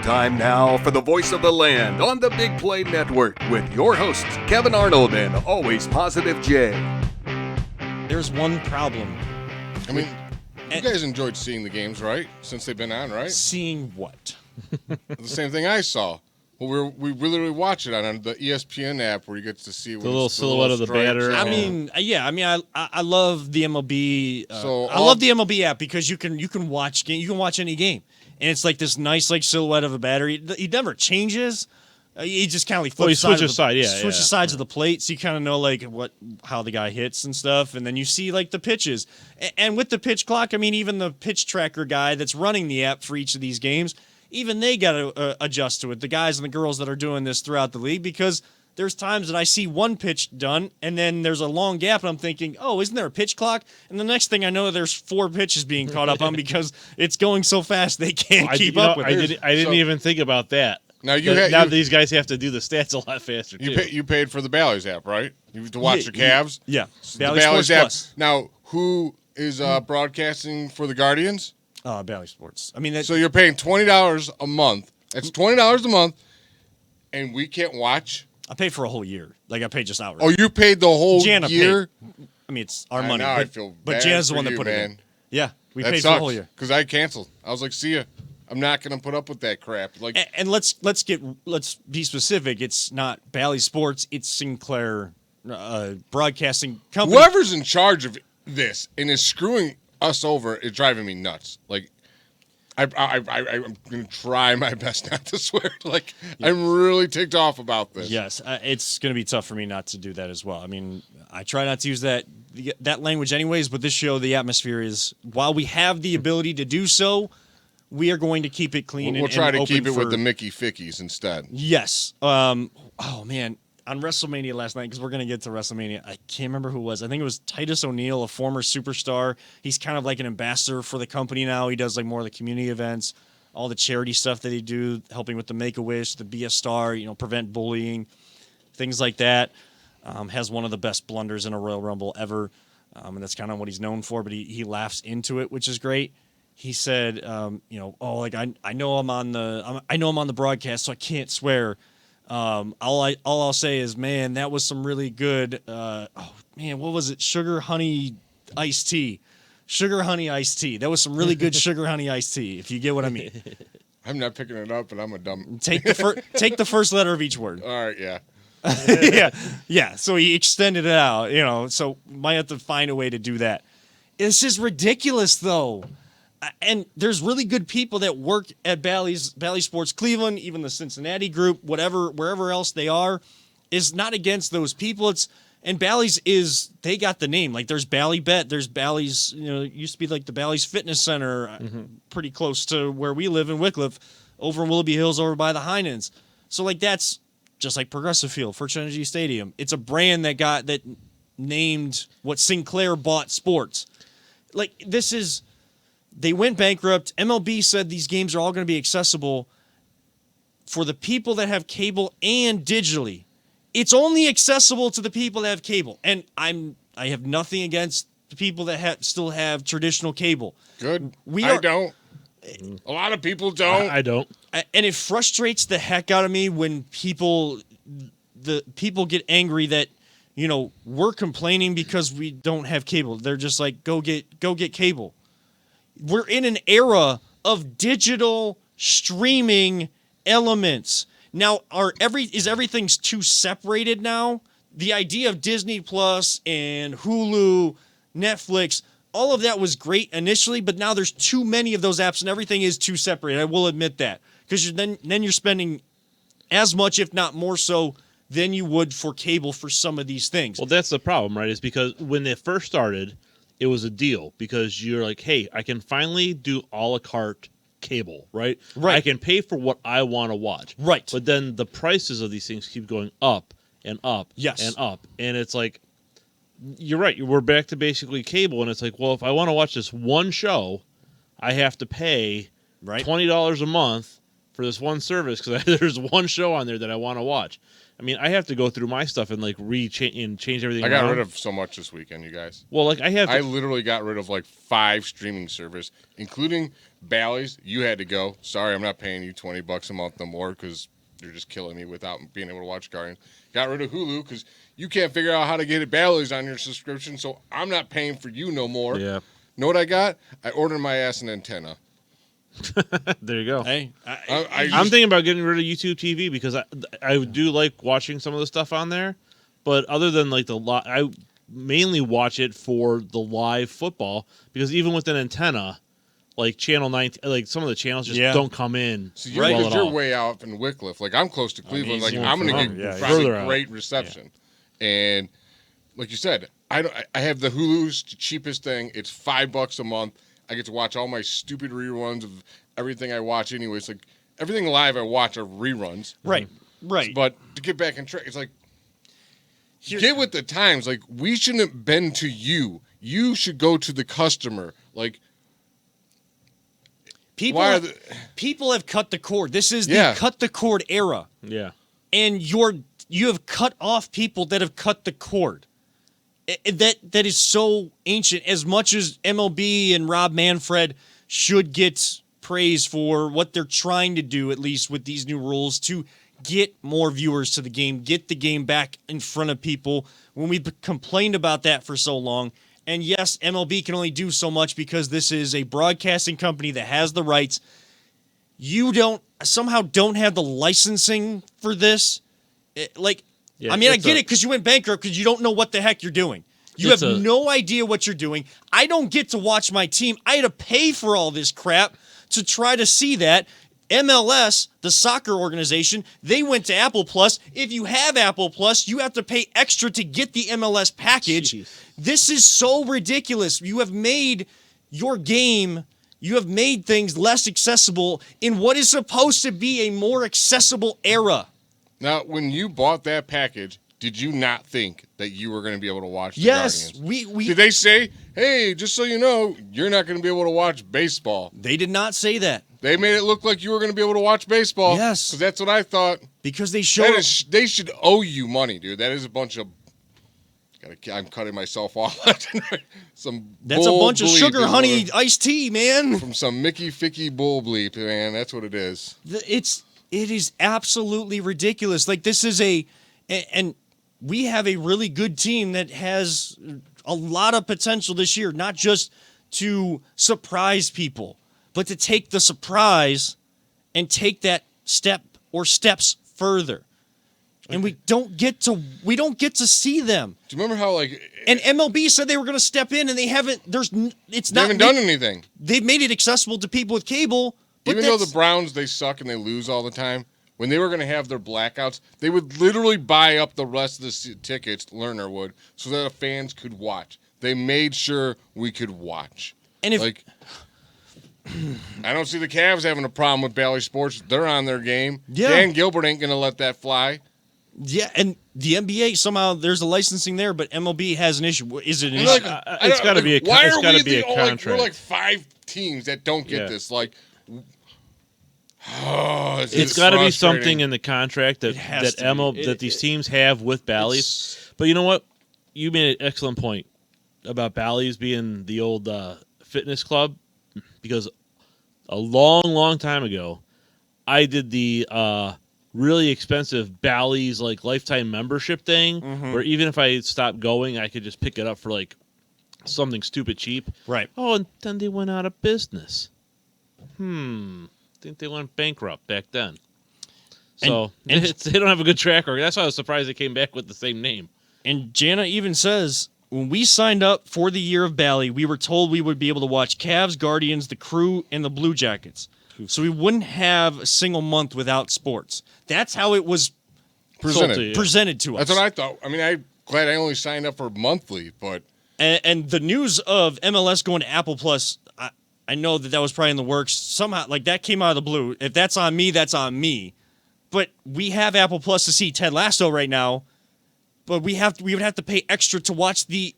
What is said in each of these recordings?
Time now for the voice of the land on the Big Play Network with your hosts, Kevin Arnold and always positive Jay. There's one problem. I mean, you guys enjoyed seeing the games, right? Since they've been on, right? Seeing what? The same thing I saw. Well, we literally watch it on the ESPN app where you get to see the little silhouette of the batter. I mean, I love the MLB. I love the MLB app because you can watch any game, and it's like this nice silhouette of a batter. He never changes. He just kind of flips switches sides of the plate, so you kind of know how the guy hits and stuff, and then you see the pitches. And with the pitch clock, I mean, even the pitch tracker guy that's running the app for each of these games, even they got to adjust to it. The guys and the girls that are doing this throughout the league, because there's times that I see one pitch done, and then there's a long gap, and I'm thinking, oh, isn't there a pitch clock? And the next thing I know, there's 4 pitches being caught up on because it's going so fast they can't keep up with it. I didn't even think about that. Now these guys have to do the stats a lot faster. You paid for the Bally's app, right? You have to watch the Cavs. Yeah, Bally's app. Plus. Now, who is broadcasting for the Guardians? Bally Sports. I mean, so you're paying $20 a month. That's $20 a month, and we can't watch. I paid for a whole year. I paid just outright. Oh, you paid the whole year? I mean, it's our money. I feel bad but Jan's the one that put it in. Yeah, we paid for the whole year. Because I canceled. I was like, see ya. I'm not going to put up with that crap. And let's be specific. It's not Bally Sports. It's Sinclair Broadcasting Company. Whoever's in charge of this and is screwing us over is driving me nuts. I'm going to try my best not to swear. I'm really ticked off about this. Yes, it's going to be tough for me not to do that as well. I mean, I try not to use that language anyways, but this show, the atmosphere is, while we have the ability to do so, we are going to keep it clean. We'll try to keep it with the Mickey Fickies instead. Yes. Oh, man. On WrestleMania last night, because we're going to get to WrestleMania, I can't remember who it was. I think it was Titus O'Neil, a former superstar. He's kind of like an ambassador for the company now. He does more of the community events, all the charity stuff that he do, helping with the Make-A-Wish, the Be a Star, prevent bullying, things like that. Has one of the best blunders in a Royal Rumble ever, and that's kind of what he's known for, but he laughs into it, which is great. He said, I know I'm on the broadcast, so I can't swear. All I'll say is, man, that was some really good. What was it? Sugar honey iced tea. That was some really good sugar honey iced tea. If you get what I mean. I'm not picking it up, but I'm a dumb. Take the first letter of each word. All right, yeah. Yeah. So he extended it out. So might have to find a way to do that. It's just ridiculous, though. And there's really good people that work at Bally Sports Cleveland, even the Cincinnati group, wherever else they are, is not against those people. And Bally's they got the name. There's Bally Bet, there's Bally's, it used to be the Bally's Fitness Center, pretty close to where we live in Wickliffe, over in Willoughby Hills, over by the Heinens. So that's just like Progressive Field, First Energy Stadium. It's a brand that named what Sinclair bought sports. They went bankrupt. MLB said these games are all going to be accessible for the people that have cable and digitally. It's only accessible to the people that have cable. And I have nothing against the people that still have traditional cable. Good. I don't. A lot of people don't. I don't. And it frustrates the heck out of me when people get angry that, we're complaining because we don't have cable. They're just like, go get cable. We're in an era of digital streaming elements. Now, is everything's too separated now? The idea of Disney Plus and Hulu, Netflix, all of that was great initially, but now there's too many of those apps and everything is too separated. I will admit that. Because then you're spending as much, if not more so, than you would for cable for some of these things. Well, that's the problem, right? Is because when they first started, it was a deal because you're like, hey, I can finally do a la carte cable, right? Right. I can pay for what I want to watch. Right. But then the prices of these things keep going up and up and up. And it's like, you're right. We're back to basically cable. And it's like, well, if I want to watch this one show, I have to pay $20 a month for this one service because there's one show on there that I want to watch. I mean, I have to go through my stuff and like change everything. I got around. rid of so much this weekend, you guys. Well, like I literally got rid of like 5 streaming service, including Bally's. You had to go. Sorry, I'm not paying you $20 a month no more because you're just killing me without being able to watch Guardians. Got rid of Hulu because you can't figure out how to get it Bally's on your subscription, so I'm not paying for you no more. Yeah. Know what I got? I ordered my ass an antenna. There you go. Hey, I'm thinking about getting rid of YouTube TV because I do like watching some of the stuff on there, but other than like I mainly watch it for the live football because even with an antenna, like channel 19, like some of the channels just don't come in. So you're way out in Wickliffe. Like I'm close to Cleveland. Like I'm going to get probably great reception. Yeah. And like you said, I have the Hulu's cheapest thing. It's $5 a month. I get to watch all my stupid reruns of everything I watch anyways. Like, everything live I watch are reruns. Right. But to get back on track, it's like, get with the times. Like, we shouldn't have been to you. You should go to the customer. Like, people have cut the cord. This is the cut the cord era. Yeah. And you have cut off people that have cut the cord. That is so ancient. As much as MLB and Rob Manfred should get praise for what they're trying to do, at least with these new rules, to get more viewers to the game, get the game back in front of people. When we've complained about that for so long, and yes, MLB can only do so much because this is a broadcasting company that has the rights. You don't have the licensing for this. Yeah, I get it because you went bankrupt because you don't know what the heck you're doing. You have no idea what you're doing. I don't get to watch my team. I had to pay for all this crap to try to see that. MLS, the soccer organization, they went to Apple Plus. If you have Apple Plus, you have to pay extra to get the MLS package. Jeez. This is so ridiculous. You have made your game, you have made things less accessible in what is supposed to be a more accessible era. Now, when you bought that package, did you not think that you were going to be able to watch the Guardians? Yes. Did they say, hey, just so you know, you're not going to be able to watch baseball? They did not say that. They made it look like you were going to be able to watch baseball. Yes. Because that's what I thought. Because they showed... They should owe you money, dude. That is a bunch of... I'm cutting myself off. That's a bunch of sugar honey iced tea, man. From some Mickey Ficky bull bleep, man. That's what it is. It is absolutely ridiculous. Like, this is and we have a really good team that has a lot of potential this year, not just to surprise people, but to take the surprise and take that step or steps fururther. And we don't get to see them. Do you remember how and MLB said they were going to step in and they haven't. They haven't done anything. They've made it accessible to people with cable. Even though the Browns, they suck and they lose all the time, when they were going to have their blackouts, they would literally buy up the rest of the tickets, Lerner would, so that the fans could watch. They made sure we could watch. And if I don't see the Cavs having a problem with Bally Sports. They're on their game. Yeah. Dan Gilbert ain't going to let that fly. Yeah, and the NBA, somehow there's a licensing there, but MLB has an issue. Is it an issue? It's got to be a contract. Why are we the only, we're like 5 teams that don't get this? Like... it's got to be something in the contract that these teams have with Bally's. But you know what? You made an excellent point about Bally's being the old fitness club, because a long, long time ago, I did the really expensive Bally's like lifetime membership thing, where even if I stopped going, I could just pick it up for like something stupid cheap. Right. Oh, and then they went out of business. I think they went bankrupt back then. So they don't have a good track record. That's why I was surprised they came back with the same name. And Jana even says, when we signed up for the year of Bally, we were told we would be able to watch Cavs, Guardians, the Crew, and the Blue Jackets. So we wouldn't have a single month without sports. That's how it was presented to us. That's what I thought. I mean, I'm glad I only signed up for monthly, but... And the news of MLS going to Apple Plus... I know that was probably in the works. Somehow, like, that came out of the blue. If that's on me, that's on me. But we have Apple Plus to see Ted Lasso right now. But we would have to pay extra to see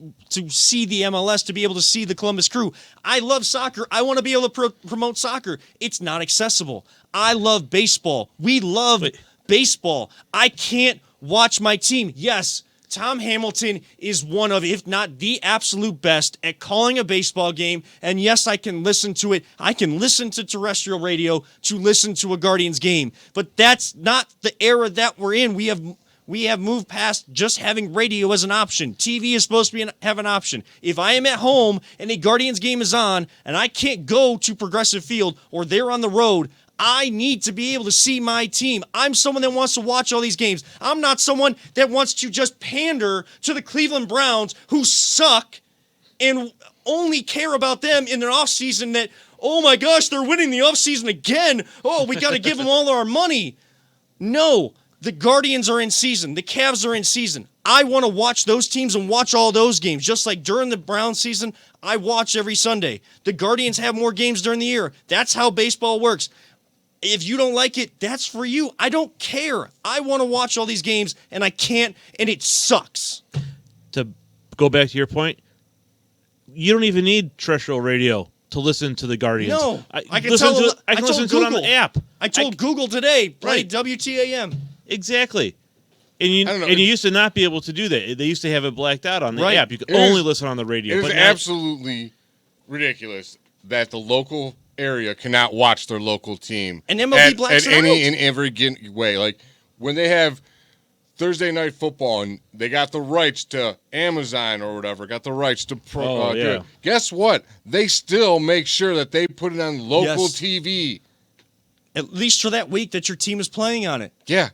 the MLS, to be able to see the Columbus Crew. I love soccer. I want to be able to promote soccer. It's not accessible. I love baseball. We love baseball. I can't watch my team. Yes, Tom Hamilton is one of, if not the absolute best at calling a baseball game. And yes, I can listen to it. I can listen to terrestrial radio to listen to a Guardians game. But that's not the era that we're in. We have moved past just having radio as an option. TV is supposed to have an option. If I am at home and a Guardians game is on and I can't go to Progressive Field or they're on the road, I need to be able to see my team. I'm someone that wants to watch all these games. I'm not someone that wants to just pander to the Cleveland Browns who suck and only care about them in their offseason that, oh my gosh, they're winning the offseason again. Oh, we got to give them all our money. No, the Guardians are in season. The Cavs are in season. I want to watch those teams and watch all those games. Just like during the Browns season, I watch every Sunday. The Guardians have more games during the year. That's how baseball works. If you don't like it, that's for you. I don't care. I want to watch all these games, and I can't, and it sucks. To go back to your point, you don't even need terrestrial radio to listen to the Guardians. No, I can listen to it on the app. I told Google today, play WTAM. Exactly. And you used to not be able to do that. They used to have it blacked out on the app. You could only listen on the radio. It is absolutely ridiculous that the local area cannot watch their local team and MLB blacks at any and every way. Like when they have Thursday night football and they got the rights to Amazon or whatever, got the rights to guess what? They still make sure that they put it on local TV. At least for that week that your team is playing on it. Yeah.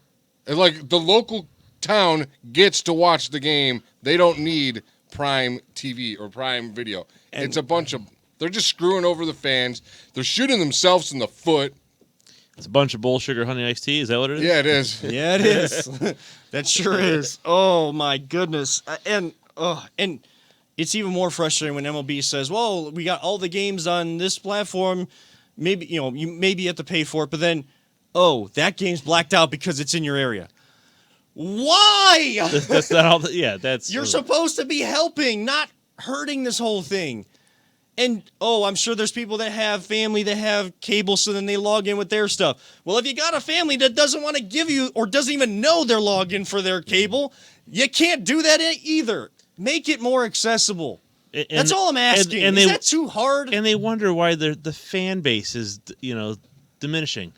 And like the local town gets to watch the game. They don't need Prime TV or Prime Video. And it's a bunch of they're just screwing over the fans. They're shooting themselves in the foot. It's a bunch of bull sugar honey iced tea. Is that what it is? Yeah, it is. Yeah, it is. That sure is. Oh my goodness. And it's even more frustrating when MLB says, "Well, we got all the games on this platform. Maybe you maybe have to pay for it, but then, that game's blacked out because it's in your area." Why? That's not all. That's you're supposed to be helping, not hurting this whole thing. And, I'm sure there's people that have family that have cable, so then they log in with their stuff. Well, if you got a family that doesn't want to give you or doesn't even know they're logged in for their cable, you can't do that either. Make it more accessible. That's all I'm asking. Is that too hard? And they wonder why the fan base is, diminishing.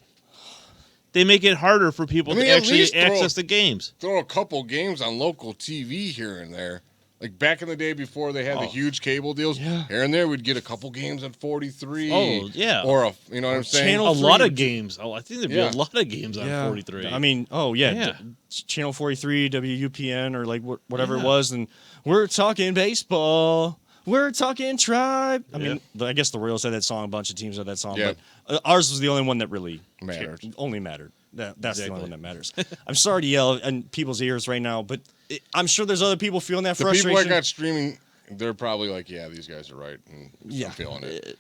They make it harder for people to actually access the games. Throw a couple games on local TV here and there. Like back in the day before they had the huge cable deals, here and there we'd get a couple games on 43. Oh, yeah. Or, you know what I'm saying? A lot of games. I think there'd be a lot of games on 43. I mean, Channel 43, WUPN, or like whatever it was. And we're talking baseball. We're talking tribe. I mean, I guess the Royals had that song. A bunch of teams had that song. Yeah. But ours was the only one that really mattered. Only mattered. That's the only one that matters. I'm sorry to yell in people's ears right now, but I'm sure there's other people feeling that frustration. The people that got streaming, they're probably like, yeah, these guys are right. And I'm feeling it.